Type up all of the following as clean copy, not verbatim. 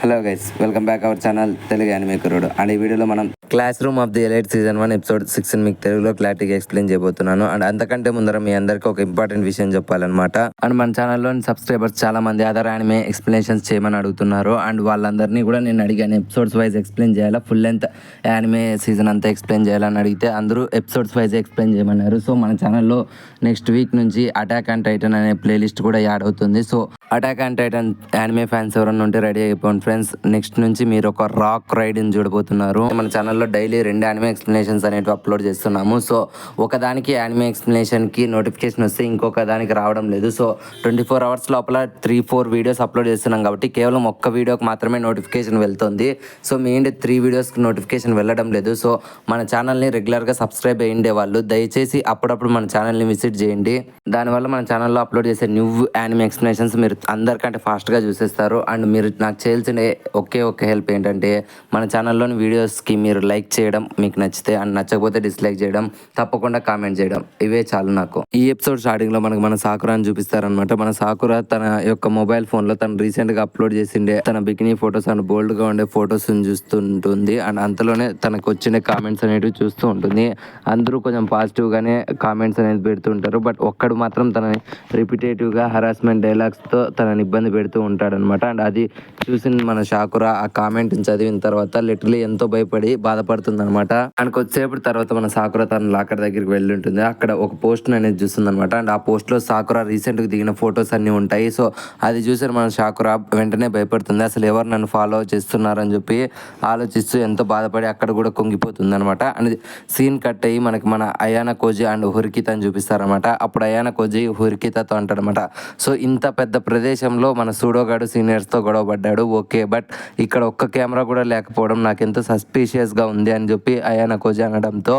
Hello guys, welcome back our channel Telugu anime కుర్రోడు. And ఈ వీడియోలో మనం class room of the elite season 1 episode 6 మీకు తెలుగులో క్లారిటీగా ఎక్స్ప్లెయిన్ చేయబోతున్నాను. అండ్ అంతకంటే ముందర మీ అందరికీ ఒక ఇంపార్టెంట్ విషయం చెప్పాలన్నమాట. అండ్ మన ఛానల్లోని సబ్స్క్రైబర్స్ చాలా మంది అదర్ యానిమే ఎక్స్ప్లెనేషన్స్ చేయమని అడుగుతున్నారు. అండ్ వాళ్ళందరినీ కూడా నేను అడిగాను ఎపిసోడ్స్ వైజ్ ఎక్స్ప్లెయిన్ చేయాలా, ఫుల్ లెంత్ యానిమే సీజన్ అంతా ఎక్స్ప్లెయిన్ చేయాలని అడిగితే అందరూ ఎపిసోడ్స్ వైజ్ ఎక్స్ప్లెయిన్ చేయమన్నారు. సో మన ఛానల్లో నెక్స్ట్ వీక్ నుంచి అటాక్ అండ్ టైటన్ అనే ప్లేలిస్ట్ కూడా యాడ్ అవుతుంది. So attack and Titan anime fans ఎవరన్నా ఉంటే రెడీ అయిపోండి ఫ్రెండ్స్. నెక్స్ట్ నుంచి మీరు ఒక రాక్ రైడ్ని చూడబోతున్నారు. మన ఛానల్లో డైలీ 2 యానిమే ఎక్స్ప్లెనేషన్స్ అనేవి అప్లోడ్ చేస్తున్నాము. సో ఒకదానికి యానిమే ఎక్స్ప్లెనేషన్కి నోటిఫికేషన్ వస్తే ఇంకొక దానికి రావడం లేదు. సో 24 అవర్స్ లోపల 3-4 వీడియోస్ అప్లోడ్ చేస్తున్నాం కాబట్టి కేవలం ఒక్క వీడియోకి మాత్రమే నోటిఫికేషన్ వెళ్తుంది. సో మీ 3 వీడియోస్కి నోటిఫికేషన్ వెళ్ళడం లేదు. సో మన ఛానల్ని రెగ్యులర్గా సబ్స్క్రైబ్ అయ్యిండే వాళ్ళు దయచేసి అప్పుడప్పుడు మన ఛానల్ని విజిట్ చేయండి. దానివల్ల మన ఛానల్లో అప్లోడ్ చేసే న్యూ యానిమే ఎక్స్ప్లెనేషన్స్ మీరు అందరికంటే ఫాస్ట్గా చూసేస్తారు. అండ్ మీరు నాకు చేయాల్సిన ఒకే హెల్ప్ ఏంటంటే మన ఛానల్లోని వీడియోస్కి మీరు లైక్ చేయడం, మీకు నచ్చితే, అండ్ నచ్చకపోతే డిస్లైక్ చేయడం, తప్పకుండా కామెంట్ చేయడం, ఇవే చాలు నాకు. ఈ ఎపిసోడ్ స్టార్టింగ్లో మన సాకురాని చూపిస్తారనమాట. మన సాకురా తన యొక్క మొబైల్ ఫోన్లో తను రీసెంట్గా అప్లోడ్ చేసిండే తన బికినీ ఫొటోస్ అండ్ బోల్డ్గా ఉండే ఫొటోస్ చూస్తుంటుంది. అండ్ అంతలోనే తనకు వచ్చిన కామెంట్స్ అనేవి చూస్తూ ఉంటుంది. అందరూ కొంచెం పాజిటివ్గానే కామెంట్స్ అనేది పెడుతుంటారు. బట్ ఒక్కడు మాత్రం తనని రిపిటేటివ్గా హరాస్మెంట్ డైలాగ్స్తో తనని ఇబ్బంది పెడుతూ ఉంటాడనమాట. అండ్ అది చూసిన మన షాకురా ఆ కామెంట్ చదివిన తర్వాత లిటరలీ ఎంతో భయపడి బాధపడుతుంది అనమాట. అండ్ కొద్దిసేపటి తర్వాత మన సాకురా తన లాకర్ దగ్గరికి వెళ్ళి ఉంటుంది. అక్కడ ఒక పోస్ట్ అనేది చూస్తుంది అనమాట. అండ్ ఆ పోస్ట్లో సాకురా రీసెంట్గా దిగిన ఫొటోస్ అన్నీ ఉంటాయి. సో అది చూసిన మన షాకురా వెంటనే భయపడుతుంది. అసలు ఎవరు నన్ను ఫాలో చేస్తున్నారని చెప్పి ఆలోచిస్తూ ఎంతో బాధపడి అక్కడ కూడా కుంగిపోతుంది అనమాట. అండ్ సీన్ కట్ అయ్యి మన అయానా కోజీ అండ్ హురికిత అని చూపిస్తారనమాట. అప్పుడు అయానా కోజీ హురికితతో అంటాడనమాట, సో ఇంత పెద్ద ప్రదేశంలో మన సూడోగాడు సీనియర్స్తో గొడవ పడ్డాడు, ఓకే, బట్ ఇక్కడ ఒక్క కెమెరా కూడా లేకపోవడం నాకు ఎంతో సస్పీషియస్గా ఉంది అని చెప్పి అయానా కోజీ అనడంతో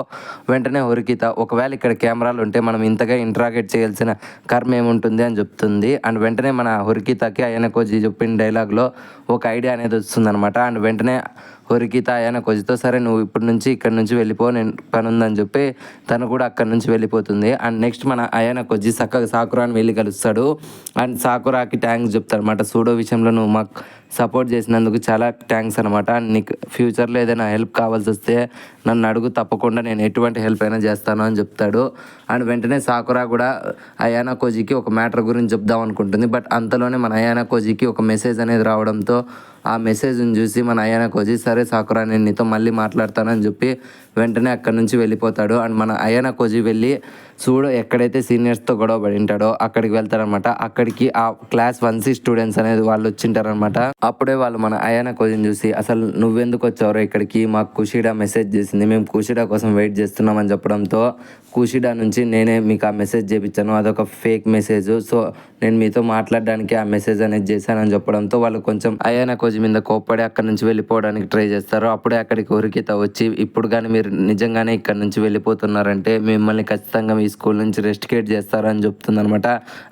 వెంటనే హురికిత ఒకవేళ ఇక్కడ కెమెరాలు ఉంటే మనం ఇంతగా ఇంట్రాగేట్ చేయాల్సిన కర్మ ఏముంటుంది అని చెప్తుంది. అండ్ వెంటనే మన హురికితకి అయానా కోజీ చెప్పిన డైలాగ్లో ఒక ఐడియా అనేది వస్తుందన్నమాట. అండ్ వెంటనే హురికిత అయానా కోజీతో సరే నువ్వు ఇప్పటి నుంచి ఇక్కడ నుంచి వెళ్ళిపో, నేను పని ఉందని చెప్పి తను కూడా అక్కడి నుంచి వెళ్ళిపోతుంది. అండ్ నెక్స్ట్ మన అయానా కోజీ చక్కగా సాకురాని వెళ్ళి కలుస్తాడు. అండ్ సాకురాకి థ్యాంక్స్ చెప్తాడు అనమాట. సూడో విషయంలో నువ్వు మాకు సపోర్ట్ చేసినందుకు చాలా థ్యాంక్స్ అనమాట. నీకు ఫ్యూచర్లో ఏదైనా హెల్ప్ కావాల్సి వస్తే నన్ను అడుగు, తప్పకుండా నేను ఎటువంటి హెల్ప్ అయినా చేస్తాను అని చెప్తాడు. అండ్ వెంటనే సాకురా కూడా అయానా కోజీకి ఒక మ్యాటర్ గురించి చెప్దాం అనుకుంటుంది. బట్ అంతలోనే మన అయానా కోజీకి ఒక మెసేజ్ అనేది రావడంతో ఆ మెసేజ్ని చూసి మన అయానా కోజీ సరే సాకురా నేను నీతో మళ్ళీ మాట్లాడతానని చెప్పి వెంటనే అక్కడి నుంచి వెళ్ళిపోతాడు. అండ్ మన అయానా కోజీ వెళ్ళి సూడో ఎక్కడైతే సీనియర్స్తో గొడవ పడి ఉంటాడో అక్కడికి వెళ్తారనమాట. అక్కడికి ఆ క్లాస్ 1C స్టూడెంట్స్ అనేది వాళ్ళు వచ్చింటారనమాట. అప్పుడే వాళ్ళు మన అయానా కోజీని చూసి అసలు నువ్వెందుకు వచ్చావరో ఇక్కడికి, మాకు కుషిడా మెసేజ్ చేసింది, మేము కుషిడా కోసం వెయిట్ చేస్తున్నామని చెప్పడంతో కుషిడా నుంచి నేనే మీకు ఆ మెసేజ్ చేయించాను, అదొక ఫేక్ మెసేజ్, సో నేను మీతో మాట్లాడడానికి ఆ మెసేజ్ అనేది చేశానని చెప్పడంతో వాళ్ళు కొంచెం అయానా కోజీ మీద కోప్పడి అక్కడి నుంచి వెళ్ళిపోవడానికి ట్రై చేస్తారు. అప్పుడే అక్కడికి హురికిత వచ్చి ఇప్పుడు కానీ మీరు నిజంగానే ఇక్కడ నుంచి వెళ్ళిపోతున్నారంటే మిమ్మల్ని ఖచ్చితంగా మీ స్కూల్ నుంచి రెస్టికేట్ చేస్తారని చెప్తుంది అనమాట.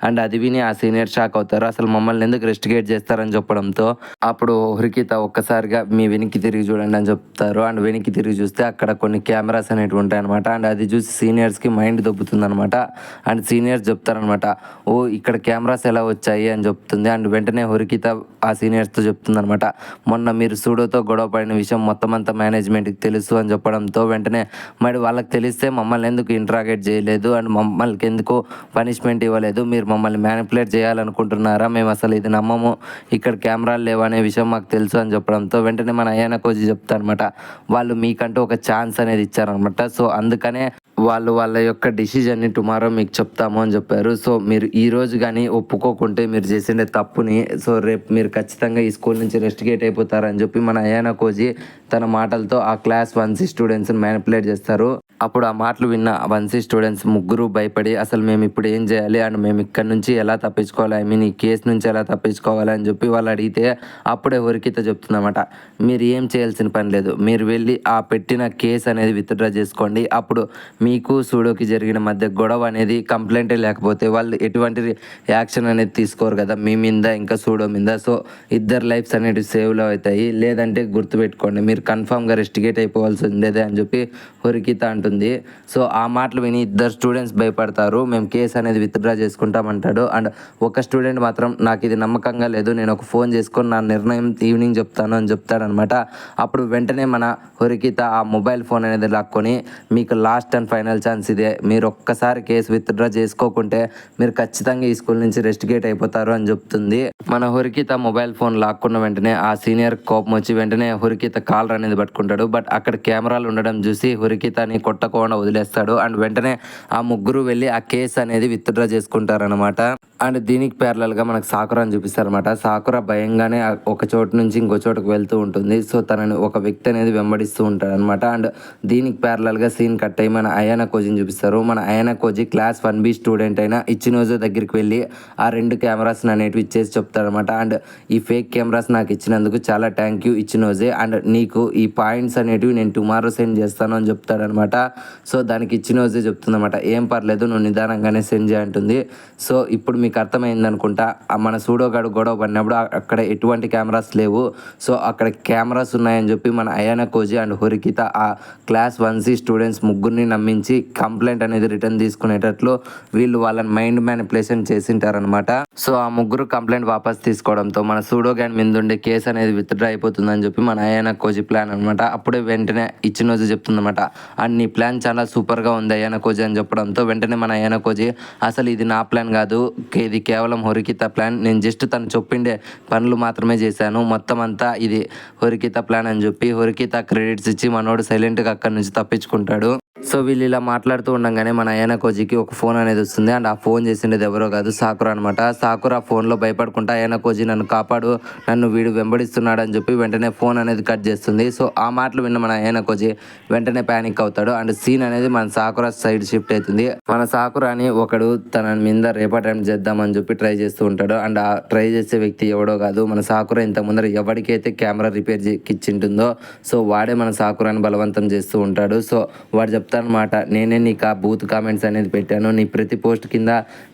అండ్ అది విని ఆ సీనియర్ షాక్ అవుతారు, అసలు మమ్మల్ని ఎందుకు రెస్టికేట్ చేస్తారని చెప్పడంతో అప్పుడు హురికిత ఒక్కసారిగా మీ వెనక్కి తిరిగి చూడండి అని చెప్తారు. అండ్ వెనక్కి తిరిగి చూస్తే అక్కడ కొన్ని కెమెరాస్ అనేవి ఉంటాయి అనమాట. అండ్ అది చూసి సీనియర్స్కి మైండ్ దొబ్బుతుంది అనమాట. అండ్ సీనియర్స్ చెప్తారనమాట, ఓ ఇక్కడ కెమెరాస్ ఎలా వచ్చాయి అని చెప్తుంది. అండ్ వెంటనే హురికిత ఆ సీనియర్స్తో చెప్తుంది అనమాట, మొన్న మీరు సూడోతో గొడవ పడిన విషయం మొత్తం అంతా మేనేజ్మెంట్కి తెలుసు అని చెప్పడంతో వెంటనే మరి వాళ్ళకి తెలిస్తే మమ్మల్ని ఎందుకు ఇంట్రాగేట్ చేయలేదు అండ్ మమ్మల్ని ఎందుకు పనిష్మెంట్ ఇవ్వలేదు, మీరు మమ్మల్ని మ్యానిపులేట్ చేయాలనుకుంటున్నారా, మేము అసలు ఇది నమ్మము, ఇక్కడ కెమెరాలు లేవనే విషయం మాకు తెలుసు అని చెప్పడంతో వెంటనే మన అయానా కోజీ చెప్తారనమాట, వాళ్ళు మీకంటూ ఒక ఛాన్స్ అనేది ఇచ్చారనమాట, సో అందుకనే వాళ్ళు వాళ్ళ యొక్క డిసిజన్ని టుమారో మీకు చెప్తాము అని చెప్పారు. సో మీరు ఈరోజు కానీ ఒప్పుకోకుంటే మీరు చేసిన తప్పుని సో రేపు మీరు ఖచ్చితంగా ఈ స్కూల్ నుంచి రెస్టికేట్ అయిపోతారని చెప్పి మన అయానా కోజీ తన మాటలతో ఆ క్లాస్ 1C స్టూడెంట్స్ని మ్యానిపులేట్ చేస్తారు. అప్పుడు ఆ మాటలు విన్న 1C స్టూడెంట్స్ ముగ్గురు భయపడి అసలు మేము ఇప్పుడు ఏం చేయాలి అండ్ మేము ఇక్కడ నుంచి ఎలా తప్పించుకోవాలి, ఐ మీన్ ఈ కేసు నుంచి ఎలా తప్పించుకోవాలి అని చెప్పి వాళ్ళు అడిగితే అప్పుడే హురికిత చెప్తుందన్నమాట, మీరు ఏం చేయాల్సిన పని లేదు, మీరు వెళ్ళి ఆ పెట్టిన కేసు అనేది విత్డ్రా చేసుకోండి, అప్పుడు మీకు సూడోకి జరిగిన మధ్య గొడవ అనేది కంప్లైంటే లేకపోతే వాళ్ళు ఎటువంటి యాక్షన్ అనేది తీసుకోరు కదా మీ మీద ఇంకా సూడో మీద, సో ఇద్దరు లైఫ్స్ అనేవి సేవ్లో అవుతాయి, లేదంటే గుర్తుపెట్టుకోండి మీరు కన్ఫామ్గా రెస్టికేట్ అయిపోవాల్సి ఉండేదే అని చెప్పి హురికిత అంటుంది. అంటుంది. సో ఆ మాటలు విని ఇద్దరు స్టూడెంట్స్ భయపడతారు. మేము కేసు అనేది విత్డ్రా చేసుకుంటామంటాడు. అండ్ ఒక స్టూడెంట్ మాత్రం నాకు ఇది నమ్మకంగా లేదు, నేను ఒక ఫోన్ చేసుకొని నా నిర్ణయం ఈవినింగ్ చెప్తాను అని చెప్తాడనమాట. అప్పుడు వెంటనే మన హురికిత ఆ మొబైల్ ఫోన్ అనేది లాక్కొని, మీకు లాస్ట్ అండ్ ఫైనల్ ఛాన్స్ ఇదే, మీరు ఒక్కసారి కేసు విత్డ్రా చేసుకోకుంటే మీరు ఖచ్చితంగా ఈ స్కూల్ నుంచి రెస్టిగేట్ అయిపోతారు అని చెప్తుంది. మన హురికిత మొబైల్ ఫోన్ లాక్కున్న వెంటనే ఆ సీనియర్ కోపం వచ్చి వెంటనే హురికిత కాలర్ అనేది పట్టుకుంటాడు. బట్ అక్కడ కెమెరాలు ఉండడం చూసి హురికితని కొట్టకుండా వదిలేస్తాడు. అండ్ వెంటనే ఆ ముగ్గురు వెళ్ళి ఆ కేసు అనేది విత్డ్రా చేసుకుంటారనమాట. అండ్ దీనికి ప్యారలల్గా మనకు సాకురాని చూపిస్తారనమాట. సాకురా భయంగానే ఒక చోటు నుంచి ఇంకో చోటుకు వెళ్తూ ఉంటుంది. సో తనని ఒక వ్యక్తి అనేది వెంబడిస్తూ ఉంటాడు అనమాట. అండ్ దీనికి ప్యారలల్గా సీన్ కట్ అయ్యి మన అయానా కోజిని చూపిస్తారు. మన అయానా కోజి క్లాస్ 1B స్టూడెంట్ అయిన ఇచ్చినోజు దగ్గరికి వెళ్ళి ఆ 2 కెమెరాస్ అనేటివి ఇచ్చేసి చెప్తాడనమాట. అండ్ ఈ ఫేక్ కెమెరాస్ నాకు ఇచ్చినందుకు చాలా థ్యాంక్ యూ ఇచ్చినోజే, అండ్ నీకు ఈ పాయింట్స్ అనేటివి నేను టుమారో సెండ్ చేస్తాను అని చెప్తాడనమాట. సో దానికి ఇచ్చినోజే చెప్తుందన్నమాట, ఏం పర్లేదు నువ్వు నిదానంగానే సెండ్ చేయంటుంది. సో ఇప్పుడు మీకు అర్థమైంది అనుకుంటా, మన సూడోగాడు గొడవ పడినప్పుడు అక్కడ ఎటువంటి కెమెరాస్ లేవు. సో అక్కడ కెమెరాస్ ఉన్నాయని చెప్పి మన అయానా కోజి అండ్ హురికిత ఆ క్లాస్ 1C స్టూడెంట్స్ ముగ్గురిని నమ్మించి కంప్లైంట్ అనేది రిటర్న్ తీసుకునేటట్లు వీళ్ళు వాళ్ళని మైండ్ మ్యానిపులేషన్ చేసింటారనమాట. సో ఆ ముగ్గురు కంప్లైంట్ వాపస్ తీసుకోవడంతో మన సూడో గ్యాంగ్ మీద ఉండే కేసు అనేది విత్డ్రా అయిపోతుందని చెప్పి మన అయానా కోజి ప్లాన్ అనమాట. అప్పుడే వెంటనే ఇచ్చినోజు చెప్తుందన్నమాట, అండ్ నీ ప్లాన్ చాలా సూపర్గా ఉంది అయానా కోజి అని చెప్పడంతో వెంటనే మన అయానా కోజి, అసలు ఇది నా ప్లాన్ కాదు, ఇది కేవలం హురికిత ప్లాన్, నేను జస్ట్ తను చెప్పిండే పనులు మాత్రమే చేశాను, మొత్తం అంతా ఇది హురికిత ప్లాన్ అని చెప్పి హురికిత క్రెడిట్స్ ఇచ్చి మనోడు సైలెంట్గా అక్కడి నుంచి తప్పించుకుంటాడు. సో వీళ్ళు ఇలా మాట్లాడుతూ ఉండగానే మన అయానా కోజికి ఒక ఫోన్ అనేది వస్తుంది. అండ్ ఆ ఫోన్ చేసిండేది ఎవరో కాదు, సాకురా అనమాట. సాకురా ఫోన్లో భయపడుకుంటా అయానా కోజి నన్ను కాపాడు, నన్ను వీడు వెంబడిస్తున్నాడు అని చెప్పి వెంటనే ఫోన్ అనేది కట్ చేస్తుంది. సో ఆ మాటలు విన్న మన అయానా కోజి వెంటనే ప్యానిక్ అవుతాడు. అండ్ సీన్ అనేది మన సాకురా సైడ్ షిఫ్ట్ అవుతుంది. మన సాకురాని ఒకడు తన మీద రేపు అటెంప్ట్ చేద్దామని చెప్పి ట్రై చేస్తూ ఉంటాడు. అండ్ ఆ ట్రై చేసే వ్యక్తి ఎవడో కాదు, మన సాకురా ఇంత ముందర ఎవరికైతే కెమెరా రిపేర్ ఇచ్చింటుందో సో వాడే మన సాకురాని బలవంతం చేస్తూ ఉంటాడు. సో వాడు చెప్తానమాట, నేనే నీకు ఆ బూత్ కామెంట్స్ అనేది పెట్టాను, నీ ప్రతి పోస్ట్ కింద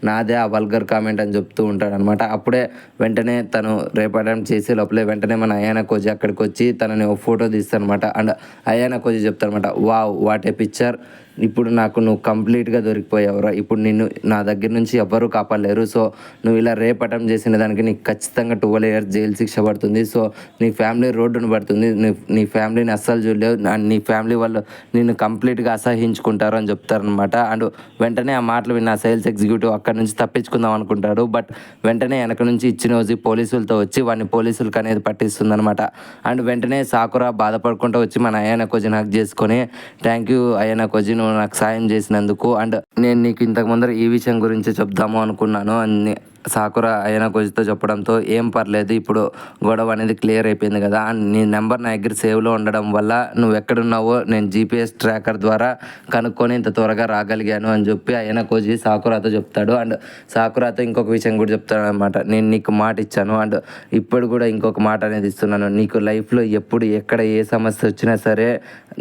నాదే ఆ వల్గర్ కామెంట్ అని చెప్తూ ఉంటాడు అనమాట. అప్పుడే వెంటనే తను రేపు అటెంప్ట్ చేసే లోపలే వెంటనే మన అయానా కోజి అక్కడికి వచ్చి తనని ఒక ఫోటో తీస్తానమాట. అండ్ అయానా కోజి చెప్తానమాట, వావ్ వాట్ ఏ పిక్చర్, ఇప్పుడు నాకు నువ్వు కంప్లీట్గా దొరికిపోయావురా, ఇప్పుడు నిన్ను నా దగ్గర నుంచి ఎవ్వరూ కాపాడలేరు. సో నువ్వు ఇలా రేప్ అటెంప్ట్ చేసిన దానికి నీకు ఖచ్చితంగా 12 years జైలు శిక్ష పడుతుంది. సో నీ ఫ్యామిలీ రోడ్డును పడుతుంది, నీ ఫ్యామిలీని అస్సలు చూడలేవు, నీ ఫ్యామిలీ వాళ్ళు నిన్ను కంప్లీట్గా అసహించుకుంటారు అని చెప్తారనమాట. అండ్ వెంటనే ఆ మాటలు విన్న సేల్స్ ఎగ్జిక్యూటివ్ అక్కడ నుంచి తప్పించుకుందాం అనుకుంటాడు. బట్ వెంటనే వెనక నుంచి ఇచ్చిన రోజు పోలీసులతో వచ్చి వాడిని పోలీసులకు అనేది పట్టిస్తుంది అనమాట. అండ్ వెంటనే సాకురా బాధపడుకుంటూ వచ్చి మన అయానా కోజిని హక్ చేసుకొని, థ్యాంక్ యూ అయానా కోజి, నువ్వు నాకు సాయం చేసినందుకు, అండ్ నేను నీకు ఇంతకు ముందర ఈ విషయం గురించి చెప్దాము అనుకున్నాను అని సాకురా అయానా కోజితో చెప్పడంతో, ఏం పర్లేదు ఇప్పుడు గొడవ అనేది క్లియర్ అయిపోయింది కదా, అండ్ నీ నెంబర్ నా దగ్గర సేవ్లో ఉండడం వల్ల నువ్వు ఎక్కడున్నావో నేను GPS ట్రాకర్ ద్వారా కనుక్కొని ఇంత త్వరగా రాగలిగాను అని చెప్పి అయానా కోజి సాకురాతో చెప్తాడు. అండ్ సాకురాతో ఇంకొక విషయం కూడా చెప్తాడు అనమాట, నేను నీకు మాట ఇచ్చాను అండ్ ఇప్పుడు కూడా ఇంకొక మాట అనేది ఇస్తున్నాను, నీకు లైఫ్లో ఎప్పుడు ఎక్కడ ఏ సమస్య వచ్చినా సరే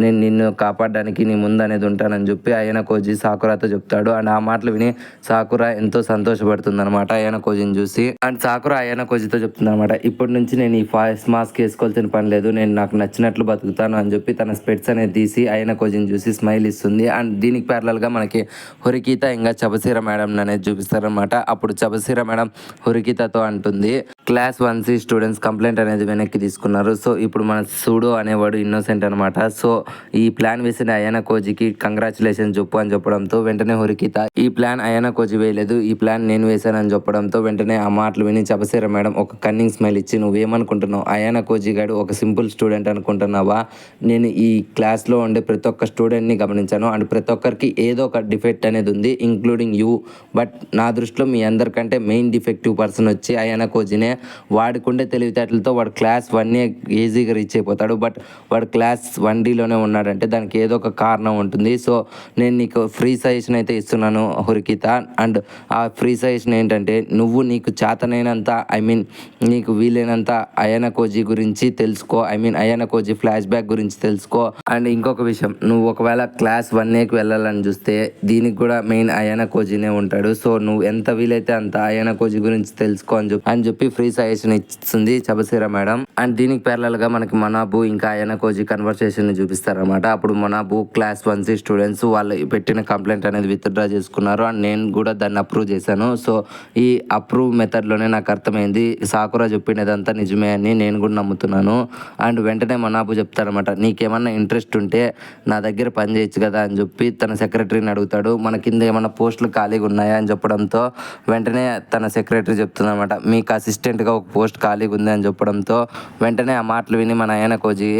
నేను నిన్ను కాపాడడానికి నీ ముందు అనేది ఉంటానని చెప్పి అయానా కోజి సాకురాతో చెప్తాడు. అండ్ ఆ మాటలు విని సాకురా ఎంతో సంతోషపడుతుంది అనమాట అయానా కోజిని చూసి. అండ్ సాకురా అయానా కోజితో చెప్తుంది అనమాట, ఇప్పటి నుంచి నేను ఈ ఫేస్ మాస్క్ వేసుకోవాల్సిన పని లేదు, నేను నాకు నచ్చినట్లు బతుకుతాను అని చెప్పి తన స్పెట్స్ అనేది తీసి అయానా కోజిని చూసి స్మైల్ ఇస్తుంది. అండ్ దీనికి ప్యారలల్గా మనకి హురికిత ఇంకా చబసీర మేడం అనేది చూపిస్తారనమాట. అప్పుడు చబసీర మేడం హురికితతో అంటుంది, క్లాస్ 1C స్టూడెంట్స్ కంప్లైంట్ అనేది వెనక్కి తీసుకున్నారు. సో ఇప్పుడు మన సూడో అనేవాడు ఇన్నోసెంట్ అనమాట. సో ఈ ప్లాన్ వేసిన అయానా కోజికి కంగ్రాచులేషన్ చెప్పు అని చెప్పడంతో వెంటనే హురికిత, ఈ ప్లాన్ అయానా కోజి వేయలేదు, ఈ ప్లాన్ నేను వేశానని చెప్పడంతో వెంటనే ఆ మాటలు విని చబసీర మేడం ఒక కన్నింగ్ స్మైల్ ఇచ్చి, నువ్వేమనుకుంటున్నావు, అయానా కోజి గాడు ఒక సింపుల్ స్టూడెంట్ అనుకుంటున్నావా, నేను ఈ క్లాస్లో ఉండే ప్రతి ఒక్క స్టూడెంట్ని గమనించాను అండ్ ప్రతి ఒక్కరికి ఏదో ఒక డిఫెక్ట్ అనేది ఉంది ఇంక్లూడింగ్ యూ, బట్ నా దృష్టిలో మీ అందరికంటే మెయిన్ డిఫెక్టివ్ పర్సన్ వచ్చి అయానా కోజినే, వాడికుండే తెలివితేటలతో వాడు క్లాస్ 1A ఈజీగా రీచ్ అయిపోతాడు, బట్ వాడు క్లాస్ 1Dలోనే ఉన్నాడంటే దానికి ఏదో ఒక కారణం ఉంటుంది. సో నేను నీకు ఫ్రీ సజెషన్ అయితే ఇస్తున్నాను హురికిత, అండ్ ఆ ఫ్రీ సజెషన్ ఏంటంటే నువ్వు నీకు చేతనైనంత నీకు వీలైనంత అయానా కోజీ గురించి తెలుసుకో. అయానా కోజీ ఫ్లాష్ బ్యాక్ గురించి తెలుసుకో. అండ్ ఇంకొక విషయం, నువ్వు ఒకవేళ క్లాస్ 1Aకి వెళ్ళాలని చూస్తే దీనికి కూడా మెయిన్ అయానా కోజీనే ఉంటాడు. సో నువ్వు ఎంత వీలైతే అంత అయానా కోజీ గురించి తెలుసుకో అని చెప్పి ఫ్రీ సజెషన్ ఇస్తుంది చబసీరా మేడం. అండ్ దీనికి ప్యారలల్ గా మనకి మొనాబు ఇంకా అయానా కోజీ కన్వర్సేషన్ ని చూపిస్తారన్నమాట. అప్పుడు మొనాబు క్లాస్ 1C స్టూడెంట్స్ వాళ్ళు పెట్టిన కంప్లైంట్ అనేది విత్డ్రా చేసుకున్నారు. అండ్ నేను కూడా దాన్ని అప్రూవ్ చేశాను. సో ఈ అప్రూవ్ మెథడ్లోనే నాకు అర్థమైంది సాకురా చెప్పినదంతా నిజమే అని నేను కూడా నమ్ముతున్నాను. అండ్ వెంటనే మొనాబు చెప్తారనమాట, నీకేమన్నా ఇంట్రెస్ట్ ఉంటే నా దగ్గర పని చేయొచ్చు కదా అని చెప్పి తన సెక్రటరీని అడుగుతాడు. మన కింద ఏమన్నా పోస్టులు ఖాళీగా ఉన్నాయా అని చెప్పడంతో వెంటనే తన సెక్రటరీ చెప్తుందన్నమాట, మీకు అసిస్టెంట్గా ఒక పోస్ట్ ఖాళీగా ఉంది అని చెప్పడంతో వెంటనే ఆ మాటలు విని మన అయానా కోజీ,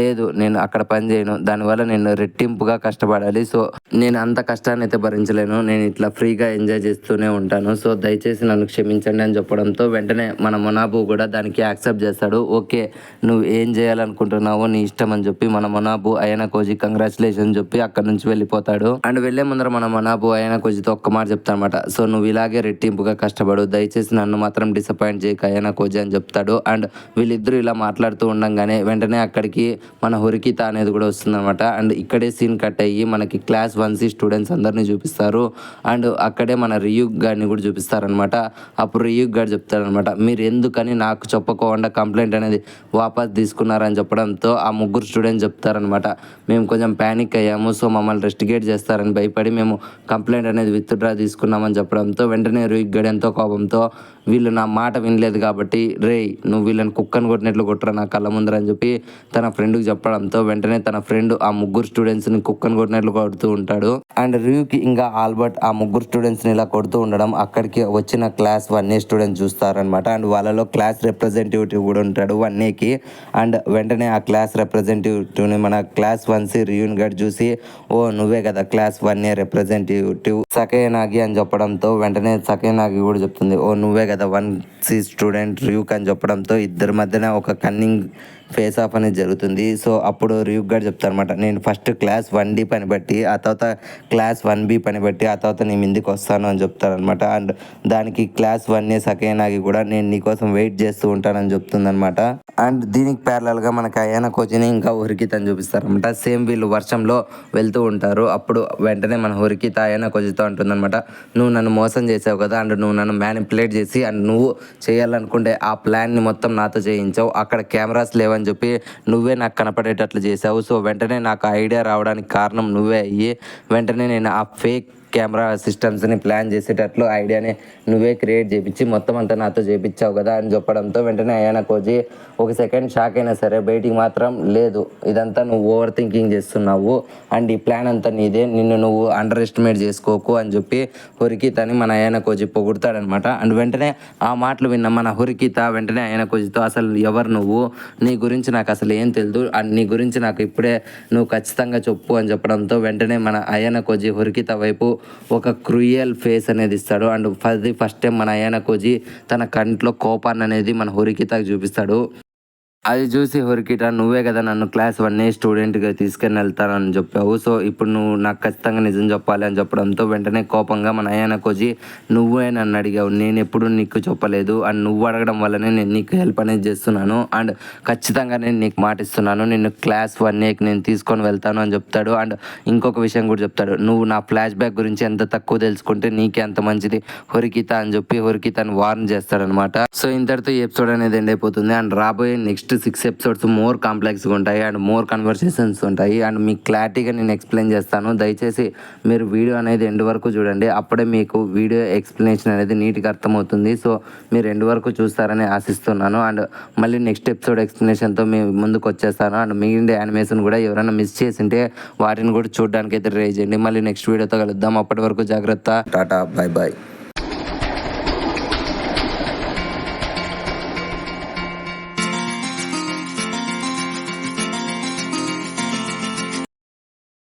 లేదు నేను అక్కడ పని చేయను, దానివల్ల నేను రెట్టింపుగా కష్టపడాలి, సో నేను అంత కష్టాన్ని అయితే భరించలేను, నేను ఇట్లా ఫ్రీగా ఎంజాయ్ చేస్తూనే ఉంటాను, సో దయచేసి నన్ను క్షమించండి అని చెప్పడంతో వెంటనే మన మొనాబు కూడా దానికి యాక్సెప్ట్ చేస్తాడు. ఓకే నువ్వు ఏం చేయాలనుకుంటున్నావో నీ ఇష్టం అని చెప్పి మన మొనాబు అయానా కోజీ కంగ్రాచులేషన్ చెప్పి అక్కడ నుంచి వెళ్ళిపోతాడు. అండ్ వెళ్లే ముందర మన మొనాబు అయానా కోజీతో ఒక్క మాట చెప్తానమాట, సో నువ్వు ఇలాగే రెట్టింపుగా కష్టపడు, దయచేసి నన్ను మాత్రం డిసప్పాయింట్ చేయక అయానా కోజీ అని చెప్తాడు. అండ్ వీళ్ళిద్దరూ ఇలా మాట్లాడుతూ ఉండగానే వెంటనే అక్కడికి మన హురికిత అనేది కూడా వస్తుందన్నమాట. అండ్ ఇక్కడే సీన్ కట్ అయ్యి మనకి క్లాస్ 1C స్టూడెంట్స్ అందరినీ చూపిస్తారు. అండ్ అక్కడే మన రియూక్ గారిని కూడా చూపిస్తారనమాట. అప్పుడు రియూక్ గారు చెప్తారనమాట, మీరు ఎందుకని నాకు చెప్పకుండా కంప్లైంట్ అనేది వాపస్ తీసుకున్నారని చెప్పడంతో ఆ ముగ్గురు స్టూడెంట్స్ చెప్తారనమాట, మేము కొంచెం ప్యానిక్ అయ్యాము, సో మమ్మల్ని రెస్టిగేట్ చేస్తారని భయపడి మేము కంప్లైంట్ అనేది విత్డ్రా తీసుకున్నామని చెప్పడంతో వెంటనే రియూక్ గారు ఎంతో కోపంతో, వీళ్ళు నా మాట వినలేదు కాబట్టి నువ్వు వీళ్ళని కుక్కను కొట్టినట్లు కొట్టరా నా కళ్ళ ముందర అని చెప్పి తన ఫ్రెండ్కి చెప్పడంతో వెంటనే తన ఫ్రెండ్ ఆ ముగ్గురు స్టూడెంట్స్ని కుక్కను కొట్టినట్లు కొడుతూ ఉంటాడు. అండ్ రియూకి ఇంకా ఆల్బర్ట్ ఆ ముగ్గురు స్టూడెంట్స్ని ఇలా కొడుతూ ఉండడం అక్కడికి వచ్చిన క్లాస్ 1A స్టూడెంట్స్ చూస్తారనమాట. అండ్ వాళ్ళలో క్లాస్ రిప్రజెంటేటివ్ కూడా ఉంటాడు 1Aకి. అండ్ వెంటనే ఆ క్లాస్ రిప్రజెంటేటివ్ని మన క్లాస్ 1C రియూన్ గడ్ చూసి, ఓ నువ్వే కదా క్లాస్ 1A రిప్రజెంటేటివ్ సకేనాగి అని చెప్పడంతో వెంటనే సకేనాగి కూడా చెప్తుంది, ఓ నువ్వే కదా 1C స్టూడెంట్ రియూక్ అని చెప్పడంతో ఇద్దరి మధ్యన ఒక కన్నింగ్ ఫేస్ ఆఫ్ అనేది జరుగుతుంది. సో అప్పుడు రియూక్ గారు చెప్తారనమాట, నేను ఫస్ట్ క్లాస్ 1D పని బట్టి ఆ తర్వాత క్లాస్ 1B పని బట్టి ఆ తర్వాత నీ ముందుకు వస్తాను అని చెప్తారనమాట. అండ్ దానికి క్లాస్ 1A సకేనాగి కూడా నేను నీకోసం వెయిట్ చేస్తూ ఉంటానని చెప్తుందనమాట. అండ్ దీనికి ప్యారలల్గా మనకి అయానా కోజీని ఇంకా హురికితని చూపిస్తారనమాట. సేమ్ వీళ్ళు వర్షంలో వెళ్తూ ఉంటారు. అప్పుడు వెంటనే మన హురికిత అయానా కోజీతో అంటుందన్నమాట, నువ్వు నన్ను మోసం చేసావు కదా, అండ్ నువ్వు నన్ను మ్యానిపులేట్ చేసి అండ్ నువ్వు చేయాలనుకుంటే ఆ ప్లాన్ని మొత్తం నాతో చేయించావు, అక్కడ కెమెరాస్ లేవని చెప్పి నువ్వే నాకు కనపడేటట్లు చేసావు, సో వెంటనే నాకు ఐడియా రావడానికి కారణం నువ్వే అయ్యి వెంటనే నేను ఆ ఫేక్ కెమెరా సిస్టమ్స్ని ప్లాన్ చేసేటట్లు ఐడియాని నువ్వే క్రియేట్ చేయించి మొత్తం అంతా నాతో చేయించావు కదా అని చెప్పడంతో వెంటనే అయానా కోజీ ఒక సెకండ్ షాక్ అయినా సరే బయటికి మాత్రం, లేదు ఇదంతా నువ్వు ఓవర్ థింకింగ్ చేస్తున్నావు అండ్ ఈ ప్లాన్ అంతా నీదే, నిన్ను నువ్వు అండర్ ఎస్టిమేట్ చేసుకోకు అని చెప్పి హురికితని మన అయానా కోజీ పొగుడతాడనమాట. అండ్ వెంటనే ఆ మాటలు విన్న మన హురికిత వెంటనే అయానా కోజీతో, అసలు ఎవరు నువ్వు, నీ గురించి నాకు అసలు ఏం తెలియదు అండ్ నీ గురించి నాకు ఇప్పుడే నువ్వు ఖచ్చితంగా చెప్పు అని చెప్పడంతో వెంటనే మన అయానా కోజీ హురికిత వైపు ఒక క్రూయల్ ఫేస్ అనేది ఇస్తాడు. అండ్ ఫస్ట్ టైం మన అయానా కోజీ తన కంట్లో కోపాన్ని అనేది మన హురికితకి చూపిస్తాడు. అది చూసి హురికిత, నువ్వే కదా నన్ను క్లాస్ 1A స్టూడెంట్గా తీసుకొని వెళ్తానని చెప్పావు, సో ఇప్పుడు నువ్వు నాకు ఖచ్చితంగా నిజం చెప్పాలి అని చెప్పడంతో వెంటనే కోపంగా మన అయానా కోజీ, నువ్వే నన్ను అడిగావు, నేను ఎప్పుడు నీకు చెప్పలేదు అండ్ నువ్వు అడగడం వల్లనే నేను నీకు హెల్ప్ అనేది చేస్తున్నాను అండ్ ఖచ్చితంగా నేను నీకు మాటిస్తున్నాను, నిన్ను క్లాస్ 1Aకి నేను తీసుకొని వెళ్తాను అని చెప్తాడు. అండ్ ఇంకొక విషయం కూడా చెప్తాడు, నువ్వు నా ఫ్లాష్ బ్యాక్ గురించి ఎంత తక్కువ తెలుసుకుంటే నీకే అంత మంచిది హురికిత అని చెప్పి హురికితని వార్న్ చేస్తాడనమాట. సో ఇంతటితో ఈ ఎపిసోడ్ అనేది ఎండ్ అయిపోతుంది. అండ్ రాబోయే నెక్స్ట్ 6 ఎపిసోడ్స్ మోర్ కాంప్లెక్స్గా ఉంటాయి అండ్ మోర్ కన్వర్సేషన్స్ ఉంటాయి అండ్ మీకు క్లారిటీగా నేను ఎక్స్ప్లెయిన్ చేస్తాను. దయచేసి మీరు వీడియో అనేది ఎండ్ వరకు చూడండి, అప్పుడే మీకు వీడియో ఎక్స్ప్లెనేషన్ అనేది నీట్గా అర్థమవుతుంది. సో మీరు ఎండ్ వరకు చూస్తారని ఆశిస్తున్నాను. అండ్ మళ్ళీ నెక్స్ట్ ఎపిసోడ్ ఎక్స్ప్లెనేషన్తో మీ ముందుకు వచ్చేస్తాను. అండ్ మిగిలిన యానిమేషన్ కూడా ఎవరైనా మిస్ చేసింటే వాటిని కూడా చూడడానికి అయితే ట్రై చేయండి. మళ్ళీ నెక్స్ట్ వీడియోతో కలుద్దాం. అప్పటి వరకు జాగ్రత్త, టాటా, బాయ్ బాయ్.